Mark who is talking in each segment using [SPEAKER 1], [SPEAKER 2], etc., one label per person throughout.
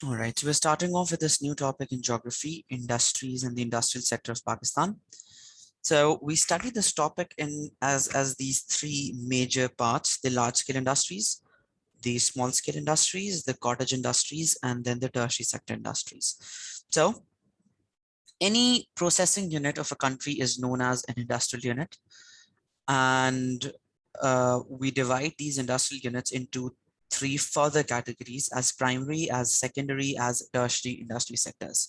[SPEAKER 1] All right, so we're starting off with this new topic in geography, industries, and the industrial sector of Pakistan. So we study this topic in as these three major parts: the large-scale industries, the small-scale industries, the cottage industries, and then the tertiary sector industries. So any processing unit of a country is known as an industrial unit, and we divide these industrial units into three further categories: as primary, as secondary, as tertiary industry sectors.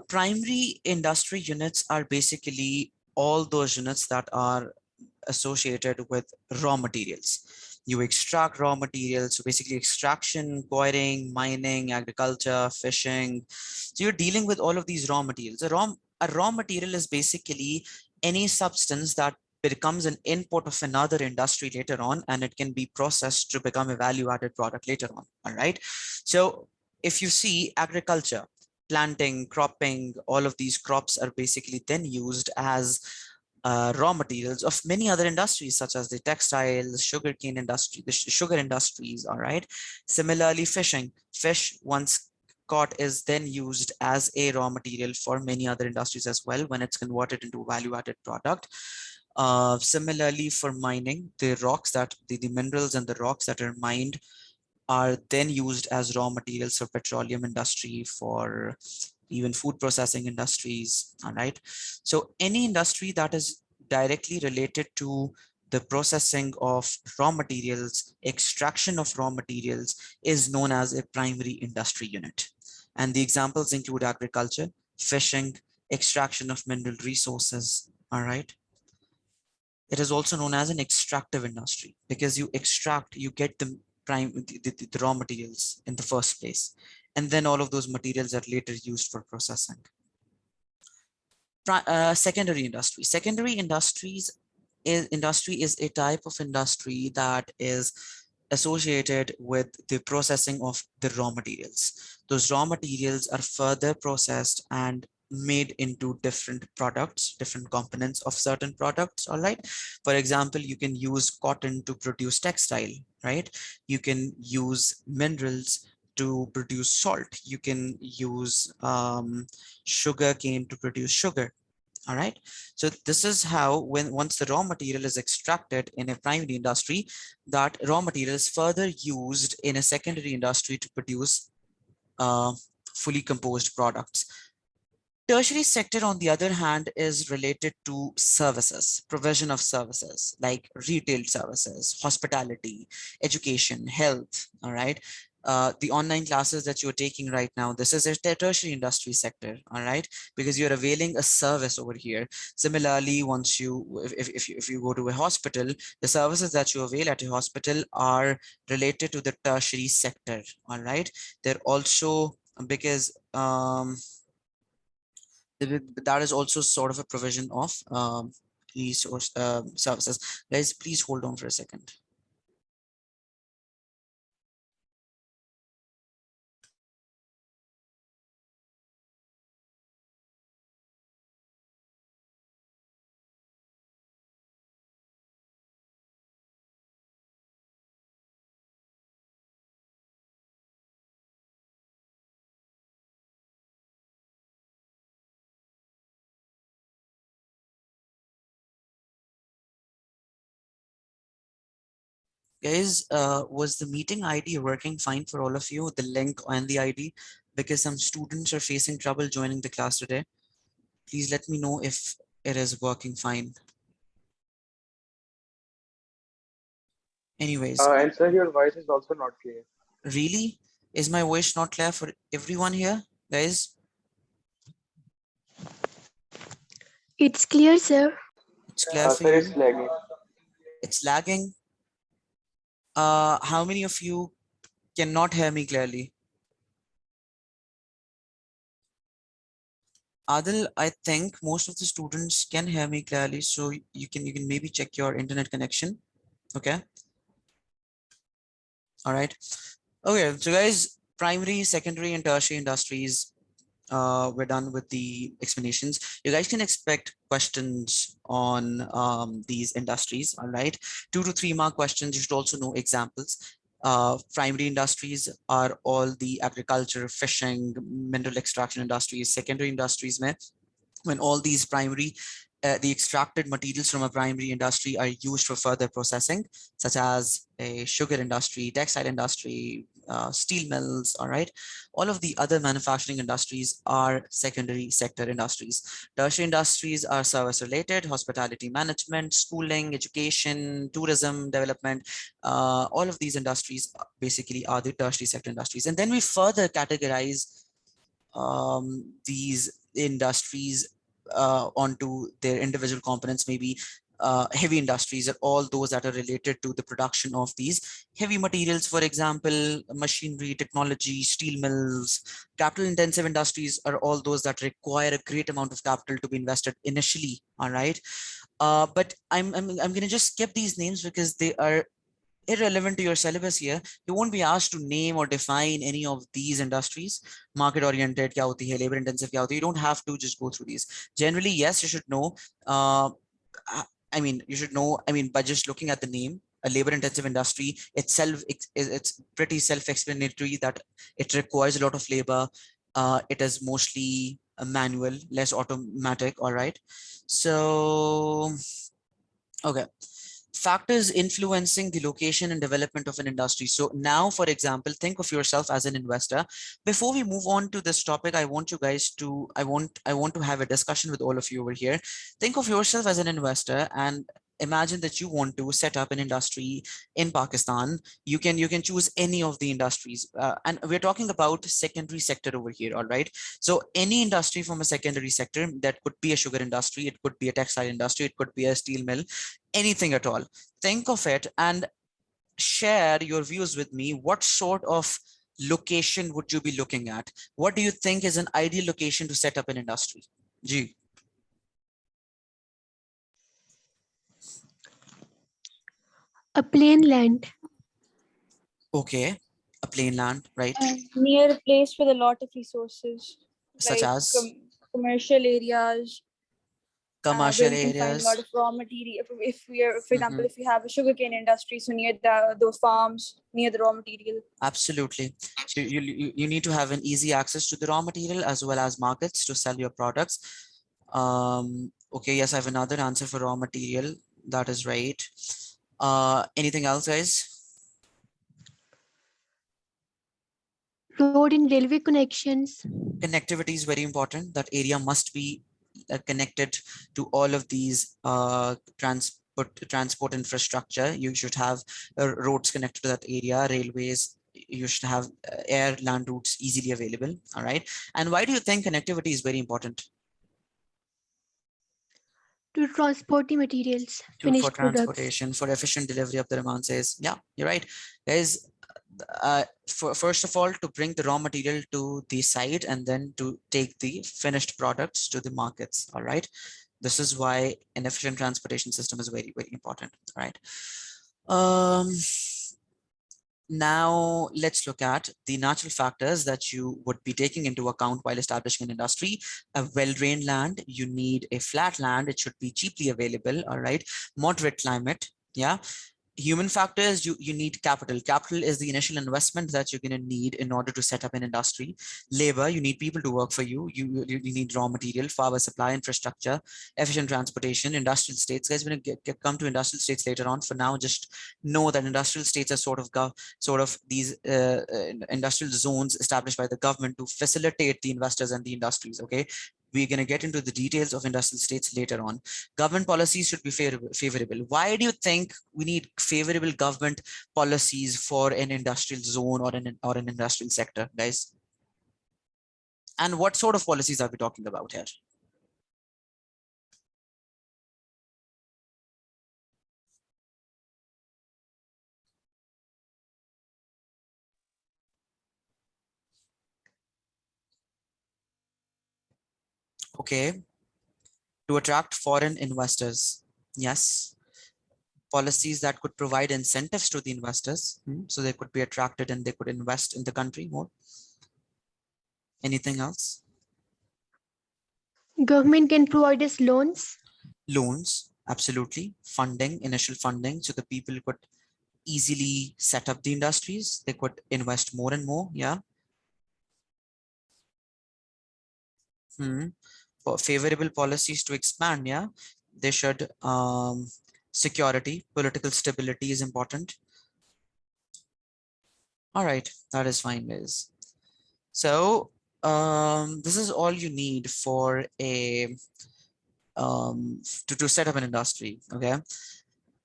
[SPEAKER 1] Primary industry units are basically all those units that are associated with raw materials. You extract raw materials, so basically extraction, quarrying, mining, agriculture, fishing. So you're dealing with all of these raw materials. A raw material is basically any substance that becomes an input of another industry later on, and it can be processed to become a value-added product later on. All right. So if you see agriculture, planting, cropping, all of these crops are basically then used as raw materials of many other industries, such as the textiles, sugarcane industry, the sugar industries. All right. Similarly, fishing. Fish, once caught, is then used as a raw material for many other industries as well when it's converted into a value-added product. Similarly, for mining, the rocks that the minerals and the rocks that are mined are then used as raw materials for petroleum industry, for even food processing industries. All right. So any industry that is directly related to the processing of raw materials, extraction of raw materials, is known as a primary industry unit. And the examples include agriculture, fishing, extraction of mineral resources. All right. It is also known as an extractive industry because you extract, you get the raw materials in the first place, and then all of those materials are later used for processing. Secondary industry. Industry is a type of industry that is associated with the processing of the raw materials. Those raw materials are further processed and made into different products, different components of certain products. All right. For example, you can use cotton to produce textile, right? You can use minerals to produce salt. You can use sugar cane to produce sugar. All right. So this is how, once the raw material is extracted in a primary industry, that raw material is further used in a secondary industry to produce uh, fully composed products. Tertiary sector, on the other hand, is related to services, provision of services like retail services, hospitality, education, health. All right. The online classes that you're taking right now, this is a tertiary industry sector. All right. Because you're availing a service over here. Similarly, once you, if you go to a hospital, the services that you avail at a hospital are related to the tertiary sector. All right. They're also, because that is also sort of a provision of resource services. Guys, please hold on for a second. Guys, was the meeting ID working fine for all of you, the link and the ID? Because some students are facing trouble joining the class today. Please let me know if it is working fine. Anyways,
[SPEAKER 2] And sir, your voice is also not clear.
[SPEAKER 1] really? Is my voice not clear for everyone here, guys?
[SPEAKER 3] It's clear, sir.
[SPEAKER 1] It's clear for
[SPEAKER 2] Sir, it's
[SPEAKER 1] you?
[SPEAKER 2] lagging.
[SPEAKER 1] It's lagging. How many of you cannot hear me clearly? Adil, I think most of the students can hear me clearly, so you can maybe check your internet connection. Okay. All right. Okay. So guys, primary, secondary, and tertiary industries. We're done with the explanations. You guys can expect questions on these industries. All right. 2 to 3 mark questions. You should also know examples. Primary industries are all the agriculture, fishing, mineral extraction industries. Secondary industries mein, when all these primary the extracted materials from a primary industry are used for further processing, such as a sugar industry, textile industry, steel mills, all right. All of the other manufacturing industries are secondary sector industries. Tertiary industries are service related, hospitality management, schooling, education, tourism, development. All of these industries basically are the tertiary sector industries. And then we further categorize these industries onto their individual components, maybe heavy industries are all those that are related to the production of these heavy materials, for example, machinery, technology, steel mills. Capital intensive industries are all those that require a great amount of capital to be invested initially, all right. But I'm going to just skip these names because they are irrelevant to your syllabus here. You won't be asked to name or define any of these industries. Market oriented kya hoti hai, labor intensive kya hoti hai. You don't have to just go through these. Generally, yes, you should know. I mean, you should know, I mean, by just looking at the name, a labor intensive industry itself, it's pretty self-explanatory that it requires a lot of labor. It is mostly a manual, less automatic, all right. So, okay. Factors influencing the location and development of an industry. So now, for example, think of yourself as an investor. Before we move on to this topic, I want you guys to, I want to have a discussion with all of you over here. Think of yourself as an investor and imagine that you want to set up an industry in Pakistan. You can choose any of the industries, and we're talking about secondary sector over here, all right. So any industry from a secondary sector, that could be a sugar industry, it could be a textile industry, it could be a steel mill, anything at all. Think of it and share your views with me. What sort of location would you be looking at? What do you think is an ideal location to set up an industry? Ji.
[SPEAKER 3] A plain land.
[SPEAKER 1] Okay, a plain land, right?
[SPEAKER 4] Near a place with a lot of resources,
[SPEAKER 1] Such
[SPEAKER 4] like
[SPEAKER 1] as
[SPEAKER 4] commercial areas, where
[SPEAKER 1] commercial
[SPEAKER 4] we can find a lot
[SPEAKER 1] areas.
[SPEAKER 4] of raw material. If we are, for example,
[SPEAKER 1] Mhm.
[SPEAKER 4] if we have a sugarcane industry, so near those farms, near the raw material.
[SPEAKER 1] Absolutely. So you need to have an easy access to the raw material as well as markets to sell your products. Okay, yes, I have another answer for raw material. That is right. Anything else, guys?
[SPEAKER 3] Road and railway connections.
[SPEAKER 1] Connectivity is very important. That area must be connected to all of these transport infrastructure. You should have roads connected to that area, railways. You should have air, land routes easily available. All right. And why do you think connectivity is very important?
[SPEAKER 3] To transport the materials,
[SPEAKER 1] For
[SPEAKER 3] finished products.
[SPEAKER 1] transportation, for efficient delivery of the demand says, yeah, you're right. Guys, first of all, to bring the raw material to the site and then to take the finished products to the markets. All right. This is why an efficient transportation system is very, very important. All right. Now let's look at the natural factors that you would be taking into account while establishing an industry. A well-drained land, you need a flat land, it should be cheaply available, all right. Moderate climate, yeah. Human factors, you need capital is the initial investment that you're going to need in order to set up an industry. Labor, you need people to work for you need raw material, power supply, infrastructure, efficient transportation. Industrial states, guys, when you come to industrial states later on, for now just know that industrial states are sort of these industrial zones established by the government to facilitate the investors and the industries. Okay, we're going to get into the details of industrial states later on. Government policies should be favorable. Why do you think we need favorable government policies for an industrial zone or an industrial sector, guys? And what sort of policies are we talking about here? Okay, to attract foreign investors. Yes, policies that could provide incentives to the investors, so they could be attracted and they could invest in the country more. Anything else?
[SPEAKER 3] Government can provide us loans.
[SPEAKER 1] Loans, absolutely. Funding, initial funding, so the people could easily set up the industries. They could invest more and more. Yeah. For favorable policies to expand. Yeah. They should, security, political stability is important. All right. That is fine, guys. So this is all you need for a to set up an industry. Okay.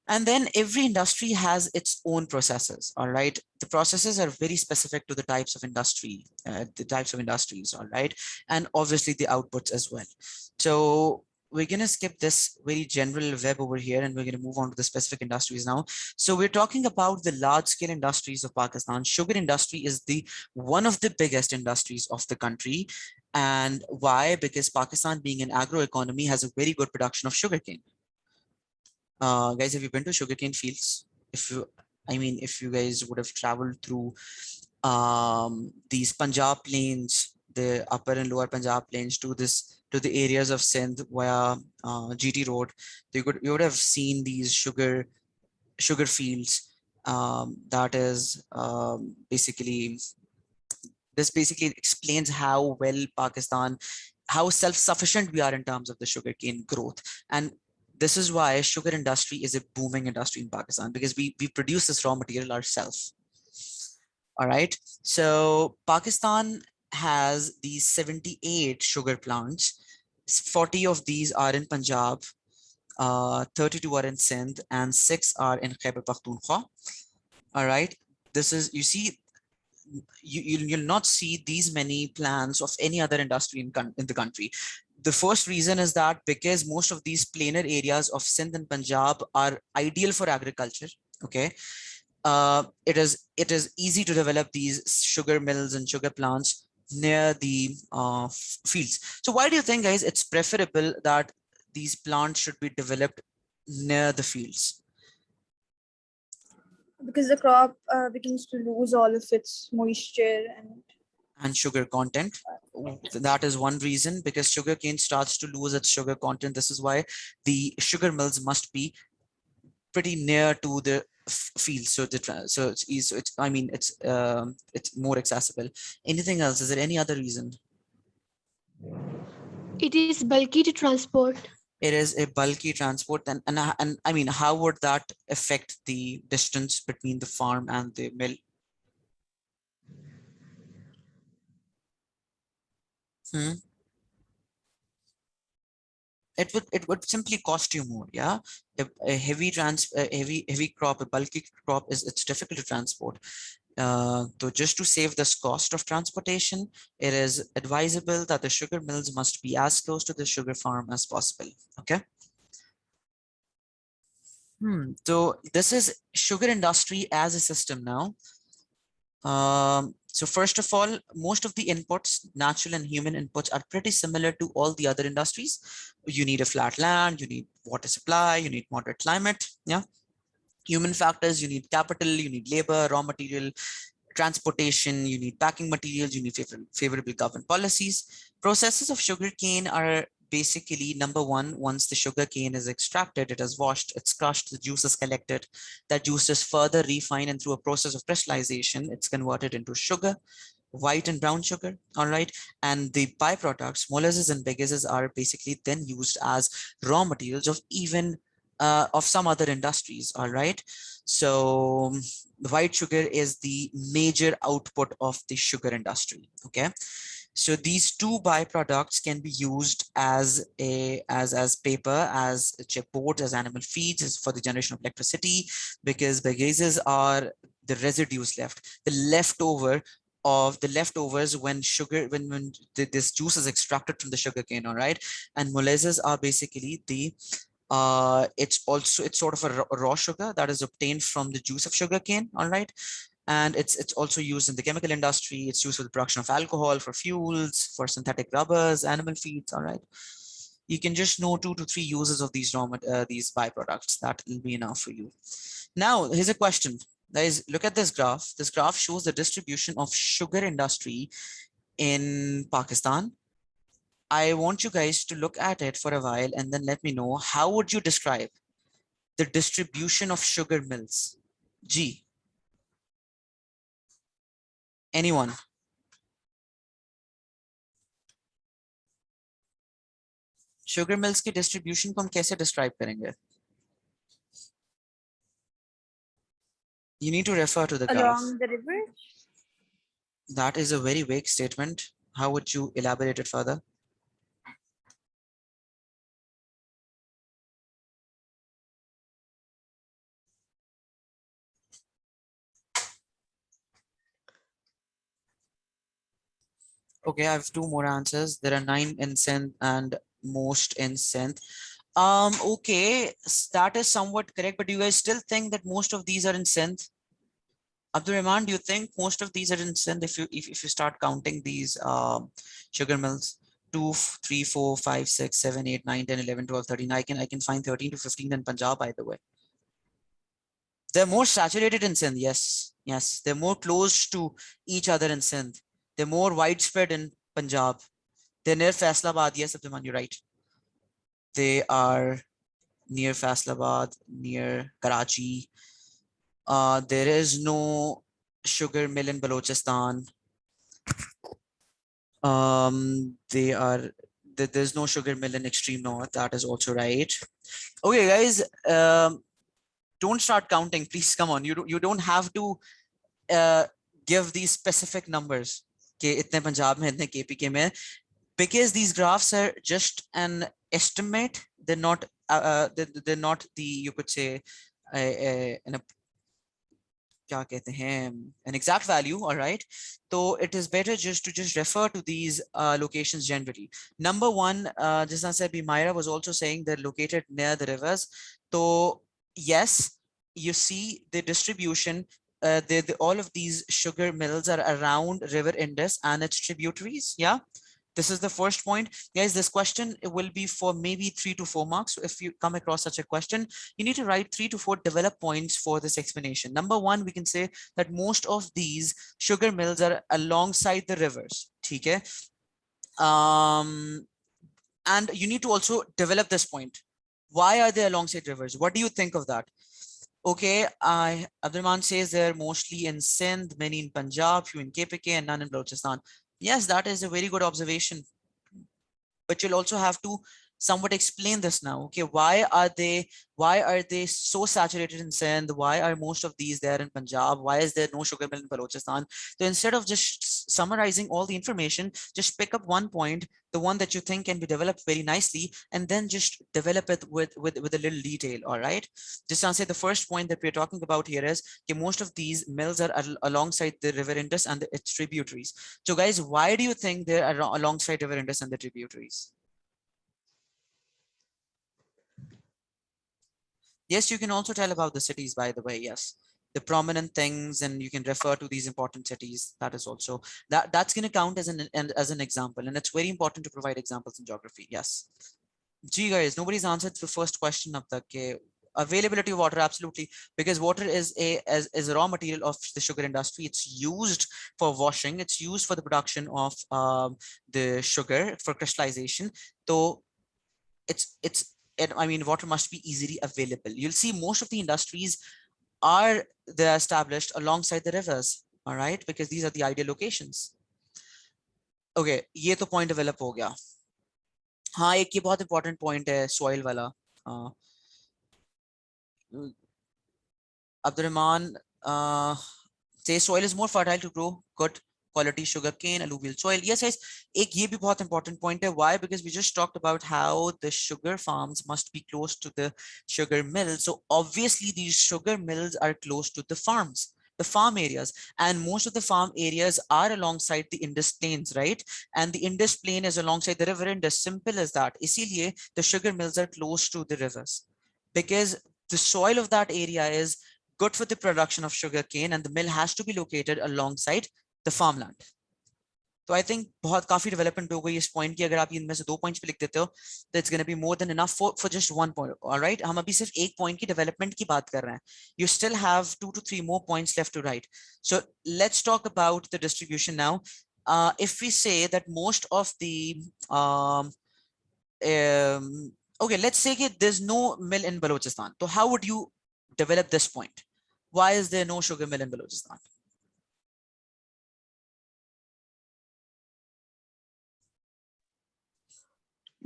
[SPEAKER 1] And then every industry has its own processes. All right. The processes are very specific to the types of industry, the types of industries. All right. And obviously the outputs as well. So we're going to skip this very general web over here and we're going to move on to the specific industries now. So we're talking about the large scale industries of Pakistan. Sugar industry is the one of the biggest industries of the country. And why? Because Pakistan, being an agro economy, has a very good production of sugarcane. Guys, have you been to sugarcane fields? If you guys would have traveled through these Punjab plains, the upper and lower Punjab plains to the areas of Sindh via GT Road, you would have seen these sugar fields. That is basically this basically explains how well Pakistan, how self-sufficient we are in terms of the sugarcane growth. And this is why sugar industry is a booming industry in Pakistan, because we produce this raw material ourselves. All right. So Pakistan has these 78 sugar plants. 40 of these are in Punjab, 32 are in Sindh, and 6 are in Khyber Pakhtunkhwa. All right. This is, you see, you'll not see these many plants of any other industry in the country. The first reason is that because most of these plainer areas of Sindh and Punjab are ideal for agriculture. Okay. It is easy to develop these sugar mills and sugar plants near the fields. So why do you think, guys, it's preferable that these plants should be developed near the fields?
[SPEAKER 4] Because the crop begins to lose all of its moisture
[SPEAKER 1] and sugar content. That is one reason, because sugarcane starts to lose its sugar content. This is why the sugar mills must be pretty near to the field, so it's easy. So it's more accessible. Anything else? Is there any other reason?
[SPEAKER 3] It is bulky to transport.
[SPEAKER 1] It is a bulky transport, and I mean, how would that affect the distance between the farm and the mill? It would simply cost you more. Yeah. A heavy crop, a bulky crop, it's difficult to transport. So just to save this cost of transportation, it is advisable that the sugar mills must be as close to the sugar farm as possible. Okay. So this is sugar industry as a system now. So first of all, most of the inputs, natural and human inputs, are pretty similar to all the other industries. You need a flat land, you need water supply, you need moderate climate. Yeah. Human factors, you need capital, you need labor, raw material, transportation, you need packing materials, you need favorable government policies. Processes of sugarcane are basically, number one, once the sugarcane is extracted, it is washed, it's crushed, the juice is collected, that juice is further refined, and through a process of crystallization, it's converted into sugar, white and brown sugar. All right. And the byproducts, molasses and bagases, are basically then used as raw materials of even of some other industries. All right. So the white sugar is the major output of the sugar industry. Okay. So these two byproducts can be used as paper, as chipboard, as animal feeds, as for the generation of electricity, because bagases are the residues left, the leftovers when this juice is extracted from the sugar cane. All right. And molasses are basically the it's sort of a raw sugar that is obtained from the juice of sugarcane. All right. And it's also used in the chemical industry. It's used for the production of alcohol, for fuels, for synthetic rubbers, animal feeds. All right. You can just know 2 to 3 uses of these these byproducts. That will be enough for you. Now, here's a question. Guys, look at this graph. This graph shows the distribution of sugar industry in Pakistan. I want you guys to look at it for a while and then let me know, how would you describe the distribution of sugar mills? G. Anyone? Sugar mills की distribution को हम कैसे describe करेंगे? You need to refer to the graph.
[SPEAKER 4] Along the river.
[SPEAKER 1] That is a very vague statement. How would you elaborate it further? Okay, I have two more answers. There are 9 in Sindh and most in Sindh. Okay, that is somewhat correct, but do you guys still think that most of these are in Sindh? Abdul Rahman, do you think most of these are in Sindh if you start counting these sugar mills? 2, 3, 4, 5, 6, 7, 8, 9, 10, 11, 12, 13. I can find 13 to 15 in Punjab, by the way. They're more saturated in Sindh, yes. Yes, they're more close to each other in Sindh. They're more widespread in Punjab. They're near Faisalabad. Yes, Abdurrahman, you're right. They are near Faisalabad, near Karachi. There is no sugar mill in Balochistan. There's no sugar mill in extreme north. That is also right. Okay, guys. Don't start counting, please. Come on. You don't have to give these specific numbers. Okay, itne Punjab mein, itne KPK mein, because these graphs are just an estimate. They're not. They're not the, you could say, an क्या कहते हैं, an exact value. All right, so it is better just to refer to these locations generally. Number one, just as Myra was also saying, they're located near the rivers. So yes, you see the distribution. All of these sugar mills are around River Indus and its tributaries. Yeah, this is the first point. Guys, this question will be for maybe 3 to 4 marks. So if you come across such a question, you need to write 3 to 4 develop points for this explanation. Number one, we can say that most of these sugar mills are alongside the rivers. Okay? And you need to also develop this point. Why are they alongside rivers? What do you think of that? Okay, Abdurrahman says they're mostly in Sindh, many in Punjab, few in KPK, and none in Balochistan. Yes, that is a very good observation. But you'll also have to somewhat explain this now. Okay, why are they so saturated in Sindh? Why are most of these there in Punjab? Why is there no sugar mill in Balochistan? So instead of just summarizing all the information, just pick up one point, the one that you think can be developed very nicely, and then just develop it with a little detail. All right, just to say the first point that we're talking about here is okay, most of these mills are alongside the river Indus and its tributaries. So guys, why do you think they're alongside river Indus and the tributaries? Yes, you can also tell about the cities, by the way. Yes, the prominent things, and you can refer to these important cities. That is also that's going to count as an example, and it's very important to provide examples in geography. Yes. Gee, guys, nobody's answered the first question up the availability of water. Absolutely, because water is a raw material of the sugar industry. It's used for washing. It's used for the production of the sugar for crystallization. So I mean, water must be easily available. You'll see most of the industries they're established alongside the rivers. All right, because these are the ideal locations. Okay, ये तो point develop हो गया. हाँ, एक ये बहुत important point है soil वाला. Abdurrahman says soil is more fertile to grow good quality sugar cane, alluvial soil. Yes, guys, एक ये भी बहुत important point है. Why? Because we just talked about how the sugar farms must be close to the sugar mill. So obviously these sugar mills are close to the farms, the farm areas, and most of the farm areas are alongside the Indus plains, right? And the Indus plain is alongside the river Indus. Simple as that. इसीलिए the sugar mills are close to the rivers because the soil of that area is good for the production of sugar cane, and the mill has to be located alongside the farmland. तो I think बहुत काफी development हो गई इस point की. अगर आप इनमें से 2 पॉइंट्स पे लिख देते हो तो it's gonna be more than enough for just 1 point. Alright, हम अभी सिर्फ एक पॉइंट की डेवलपमेंट की बात कर रहे हैं. You still have 2 to 3 more points left to write. So let's talk about the distribution now. If we say that most of the okay, let's say that there's no mill in Balochistan, so how would you develop this point? Why is there no sugar mill in Balochistan?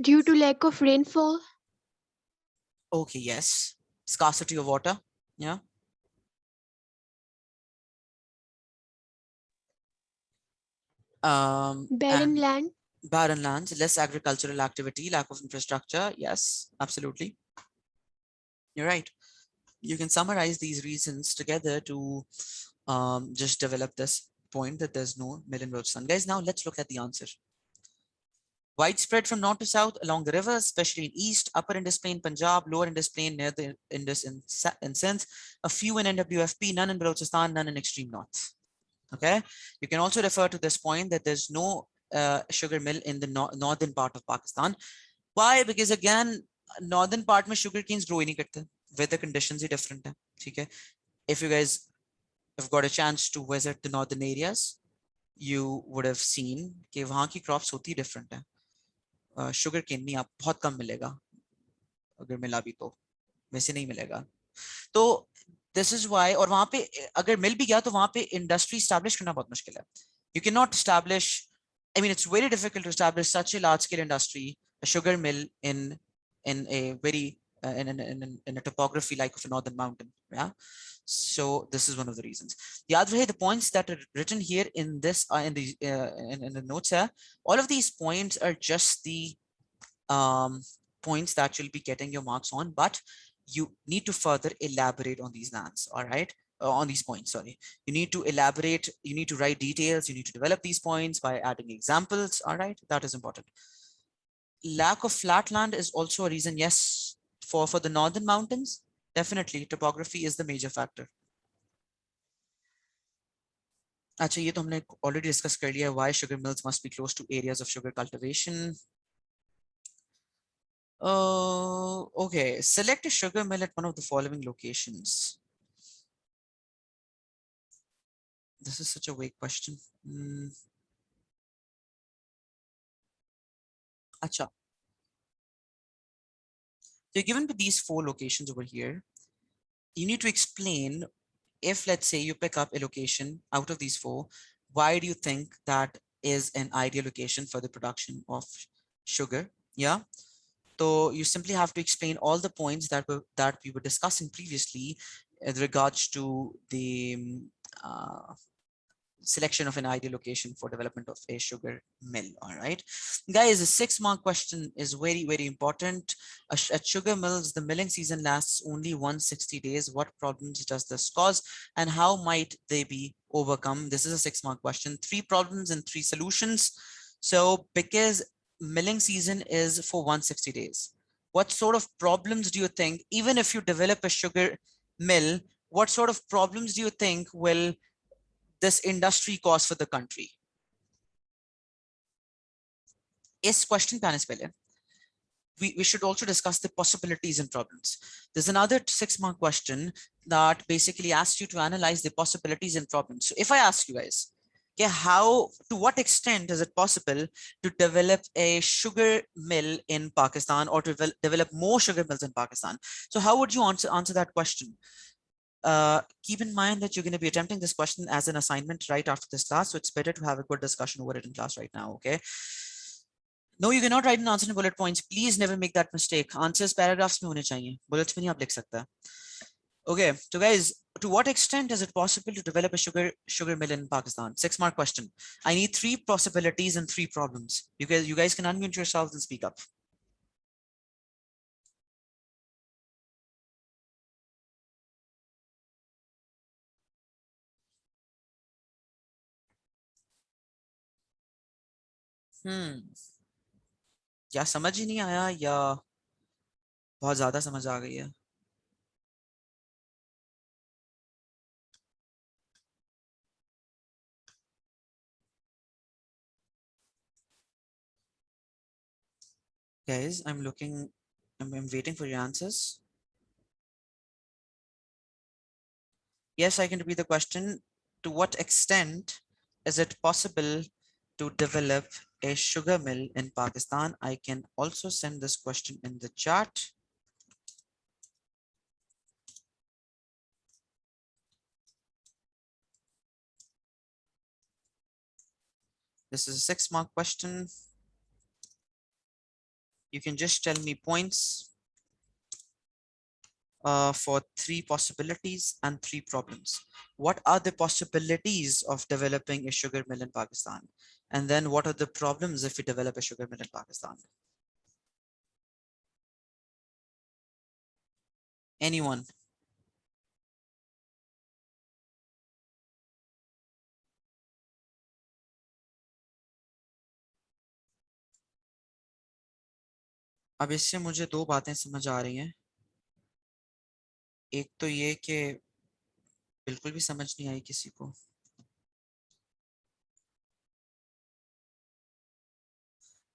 [SPEAKER 3] Due to lack of rainfall.
[SPEAKER 1] Okay, yes. Scarcity of water. Yeah.
[SPEAKER 3] Barren
[SPEAKER 1] And
[SPEAKER 3] land.
[SPEAKER 1] barren lands, less agricultural activity, lack of infrastructure. Yes, absolutely. You're right. You can summarize these reasons together to just develop this point that there's no mill in Balochistan. Guys, now let's look at the answer. Widespread from north to south along the rivers, especially in east, upper Indus Plain, Punjab, lower Indus Plain near the Indus in Sindh, a few in NWFP, none in Balochistan, none in extreme north. Okay, you can also refer to this point that there's no sugar mill in the northern part of Pakistan. Why? Because again, northern part में sugar canes grow ही नहीं करते. Weather conditions ही different है. ठीक है. If you guys have got a chance to visit the northern areas, you would have seen कि वहाँ की crops होती different है. Sugar cane नहीं आप बहुत कम मिलेगा. अगर मिला भी तो वैसे नहीं मिलेगा. तो this is why, और वहां पे अगर मिल भी गया तो वहां पे इंडस्ट्री establish करना बहुत मुश्किल है. You cannot establish, I mean, it's very difficult to establish such a large scale industry, a sugar mill in a very in a topography like of a northern mountain. Yeah. So this is one of the reasons. The other way, the points that are written here in this in the notes here, all of these points are just the points that you'll be getting your marks on, but you need to further elaborate on these lands. All right. On these points, sorry. You need to elaborate, you need to write details, you need to develop these points by adding examples. All right, that is important. Lack of flat land is also a reason, yes, for the northern mountains. Definitely, topography is the major factor. अच्छा ये तो हमने already discuss कर लिया, why sugar mills must be close to areas of sugar cultivation. Okay, select a sugar mill at one of the following locations. This is such a vague question. Acha. So given with these 4 locations over here, you need to explain, if let's say you pick up a location out of these 4, why do you think that is an ideal location for the production of sugar? Yeah. So you simply have to explain all the points that we were discussing previously with regards to the selection of an ideal location for development of a sugar mill. All right, guys, a 6-mark question is very, very important. At sugar mills, the milling season lasts only 160 days. What problems does this cause and how might they be overcome? This is a 6-mark question. 3 problems and 3 solutions. So because milling season is for 160 days, what sort of problems do you think, even if you develop a sugar mill, what sort of problems do you think will this industry cause for the country? इस question पे आने से पहले we should also discuss the possibilities and problems. There's another 6-mark question that basically asks you to analyze the possibilities and problems. So if I ask you guys, okay, to what extent is it possible to develop a sugar mill in Pakistan or to develop more sugar mills in Pakistan? So how would you answer that question? Keep in mind that you're going to be attempting this question as an assignment right after this class, so it's better to have a good discussion over it in class right now. Okay, no, you cannot write an answer in bullet points. Please never make that mistake. Answers paragraphs mein hone chahiye, bullets mein nahi aap likh sakta. Okay, so guys, to what extent is it possible to develop a sugar mill in Pakistan? 6-mark question. I need 3 possibilities and 3 problems. You guys can unmute yourselves and speak up. या समझ ही नहीं आया या बहुत ज्यादा समझ आ गई है? Guys, I'm waiting for your answers. Yes, I can repeat the question. To what extent is it possible to develop a sugar mill in Pakistan? I can also send this question in the chat. This is a 6-mark question. You can just tell me points for 3 possibilities and 3 problems. What are the possibilities of developing a sugar mill in Pakistan? And then what are the problems if we develop a sugar mill in Pakistan? Anyone? अब इससे मुझे 2 बातें समझ आ रही हैं। एक तो ये कि बिल्कुल भी समझ नहीं आई किसी को।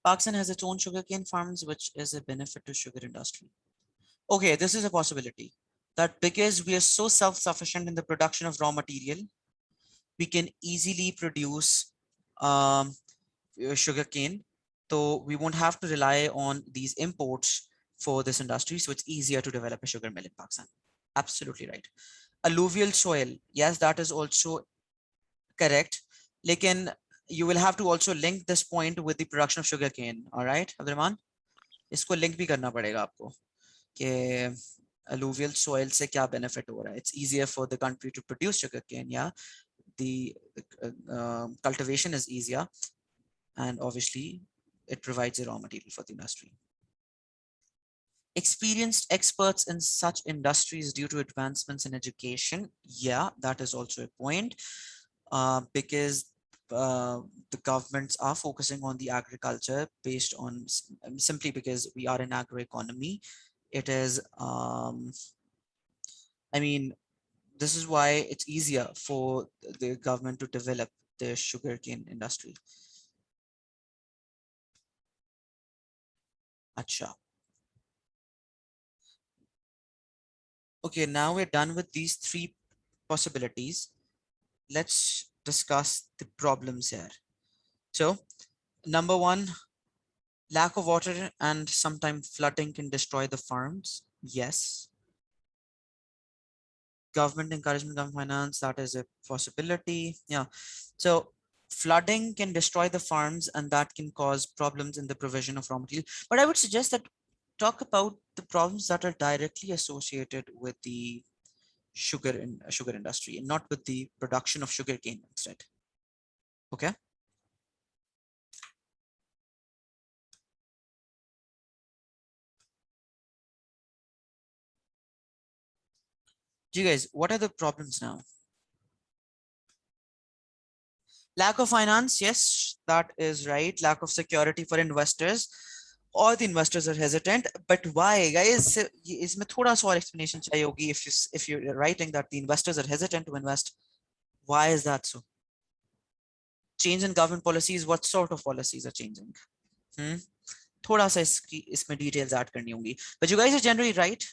[SPEAKER 1] Pakistan has its own sugarcane farms, which is a benefit to sugar industry. Okay, this is a possibility that because we are so self-sufficient in the production of raw material, we can easily produce sugarcane. So we won't have to rely on these imports for this industry. So it's easier to develop a sugar mill in Pakistan. Absolutely right. Alluvial soil. Yes, that is also correct. Lekin you will have to also link this point with the production of sugarcane. All right, Abdurrahman? इसको link भी करना पड़ेगा आपको कि alluvial soil से क्या benefit हो रहा है. It's easier for the country to produce sugarcane. Yeah, the cultivation is easier, and obviously it provides a raw material for the industry. Experienced experts in such industries due to advancements in education. Yeah, that is also a point because the governments are focusing on the agriculture based on simply because we are an agro economy. It is, I mean, this is why it's easier for the government to develop the sugarcane industry. Acha. Okay, now we're done with these 3 possibilities. Let's discuss the problems here. So, number 1, lack of water and sometimes flooding can destroy the farms. Yes. Government encouragement, government finance, that is a possibility. Yeah. So flooding can destroy the farms and that can cause problems in the provision of raw material. But I would suggest that talk about the problems that are directly associated with the sugar industry and not with the production of sugarcane instead. Okay. Do you guys, what are the problems now? Lack of finance, yes, that is right. Lack of security for investors. All the investors are hesitant, but why, guys? इसमें थोड़ा सा और explanation चाहिए होगी if you're writing that the investors are hesitant to invest. Why is that so? Change in government policies. What sort of policies are changing? थोड़ा सा इसमें details add करनी होंगी. But you guys are generally right.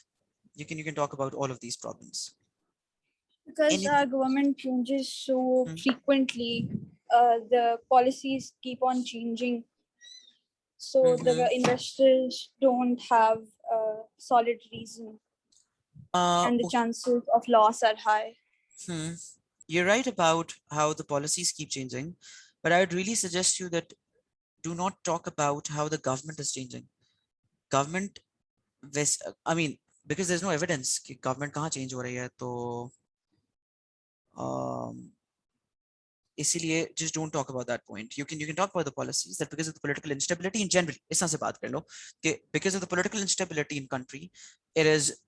[SPEAKER 1] You can talk about all of these problems.
[SPEAKER 4] Because our government changes so frequently, the policies keep on changing. So the investors don't have a solid reason, and the chances of loss are high.
[SPEAKER 1] You're right about how the policies keep changing, but I would really suggest you that do not talk about how the government is changing. Government, I mean, because there's no evidence कि government कहाँ change हो रही है, तो इसीलिए just don't talk about that point. You can talk about the policies that because of the political instability in general, इस तरह से बात कर लो कि because of the political instability in country, it is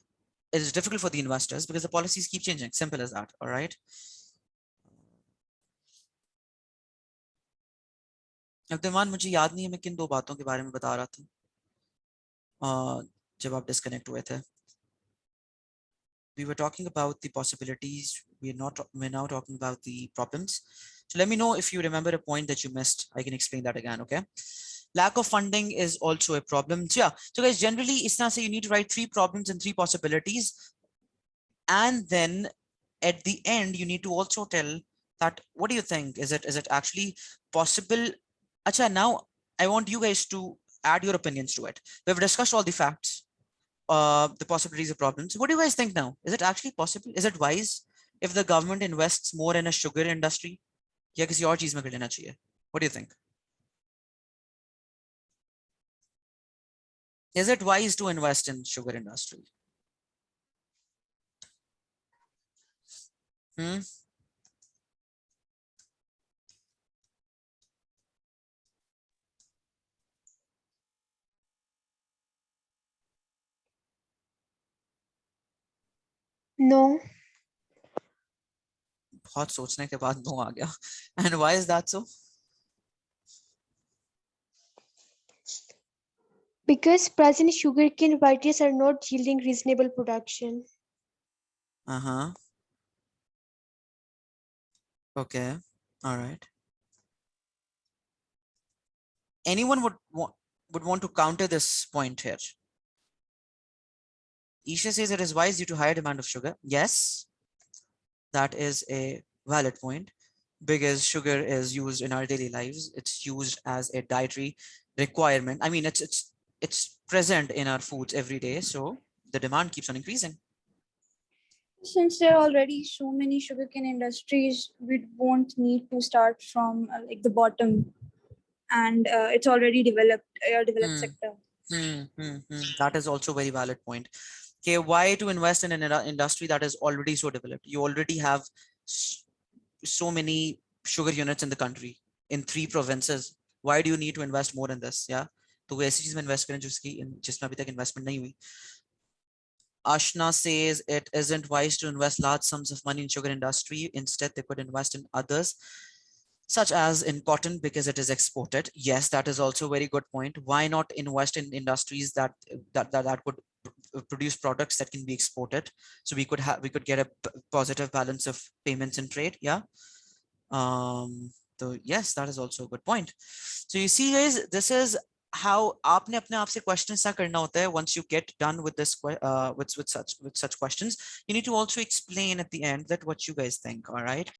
[SPEAKER 1] difficult for the investors because the policies keep changing. Simple as that. All right. अब्दुलमान, मुझे याद नहीं है मैं किन 2 बातों के बारे में बता रहा था जब आप डिस्कनेक्ट हुए थे. We were talking about the possibilities. We're now talking about the problems. So let me know if you remember a point that you missed. I can explain that again. Okay. Lack of funding is also a problem. So yeah. So guys, generally, it's not say you need to write 3 problems and 3 possibilities. And then at the end, you need to also tell that, what do you think? Is it actually possible? Acha, now I want you guys to add your opinions to it. We've discussed all the facts, the possibilities of problems. What do you guys think now? Is it actually possible? Is it wise if the government invests more in a sugar industry? या किसी और चीज में कर लेना चाहिए? What do you think? Is it wise to invest in sugar industry? Hmm?
[SPEAKER 3] No,
[SPEAKER 1] बहुत सोचने के बाद no आ गया. And why is that so?
[SPEAKER 3] because present sugarcane varieties are not yielding reasonable production.
[SPEAKER 1] Uh-huh. Okay. All right. Anyone would want to counter this point here? Isha says it is wise due to higher demand of sugar. Yes, that is a valid point because sugar is used in our daily lives. It's used as a dietary requirement. I mean, it's present in our foods every day, so the demand keeps on increasing.
[SPEAKER 4] Since there are already so many sugarcane industries, we won't need to start from like the bottom, and it's already developed, a developed sector.
[SPEAKER 1] That is also a very valid point. Okay, why to invest in an industry that is already so developed? You already have so many sugar units in the country in 3 provinces. Why do you need to invest more in this? Yeah, तो वो ऐसी चीज में invest करें जिसमें अभी तक investment नहीं हुई. Ashna says it isn't wise to invest large sums of money in sugar industry. Instead, they could invest in others, such as in cotton, because it is exported. Yes, that is also a very good point. Why not invest in industries that could produce products that can be exported? So we could get a positive balance of payments and trade. Yeah. So yes, that is also a good point. So you see, guys, this is how आपने अपने आप से questions ना करना होता है. Once you get done with this with such questions, you need to also explain at the end that what you guys think. All right.